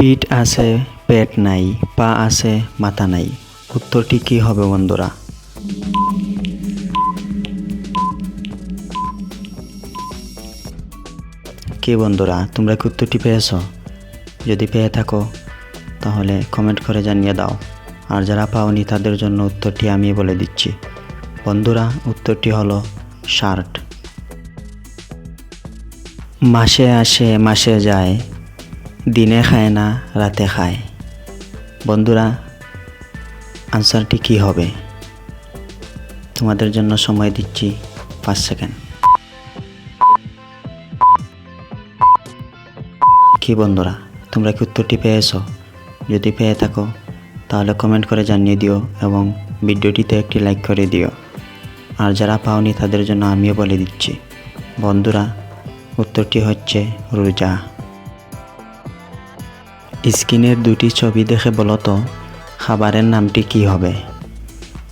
পিঠ আছে পেট নাই, পা আছে মাথা নাই, উত্তরটি কি হবে বন্ধুরা? কি বন্ধুরা, তোমরা কি উত্তরটি পেয়েছো? যদি পেয়ে থাকো তাহলে কমেন্ট করে জানিয়ে দাও। আর যারা পাওনি তাদের জন্য উত্তরটি আমি বলে দিচ্ছি। বন্ধুরা, উত্তরটি হলো শার্ট। মাসে আসে মাসে যায়, দিনে খায় না রাতে খায়। বন্ধুরা, আনসারটি কি হবে? তোমাদের জন্য সময় দিচ্ছি 5 সেকেন্ড। কি বন্ধুরা, তোমরা কি উত্তরটি পেয়েছো? যদি পেয়ে থাকো তাহলে কমেন্ট করে জানিয়ে দিও এবং ভিডিওটিতে একটি লাইক করে দিও। আর যারা পাওনি তাদের জন্য আমিও বলে দিচ্ছি। বন্ধুরা, উত্তরটি হচ্ছে রোজা। স্ক্রিনের দুটি ছবি দেখে বলো তো খাবারের নামটি কি হবে?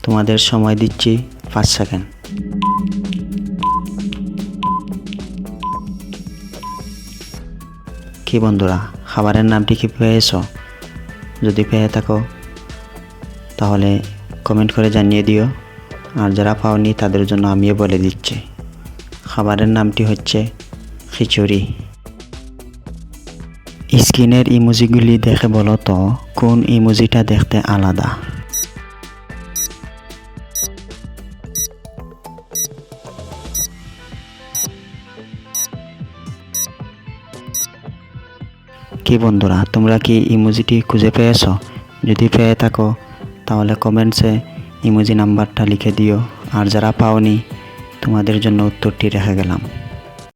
তোমাদের সময় দিচ্ছি 5 সেকেন্ড। কি বন্ধুরা, খাবারের নামটি কি পেয়েছো? যদি পেয়ে থাকো তাহলে কমেন্ট করে জানিয়ে দিও। আর যারা পাওনি তাদের জন্য আমিও বলে দিচ্ছি। খাবারের নামটি হচ্ছে খিচুড়ি। স্ক্রিনের ইমোজিগুলি দেখে বলো তো কোন ইমোজিটা দেখতে আলাদা? কি বন্ধুরা, তোমরা কি ইমোজিটি খুঁজে পেয়েছো? যদি পেয়ে থাকো তাহলে কমেন্টসে ইমোজি নাম্বারটা লিখে দিও। আর যারা পাওনি তোমাদের জন্য উত্তরটি রেখে গেলাম।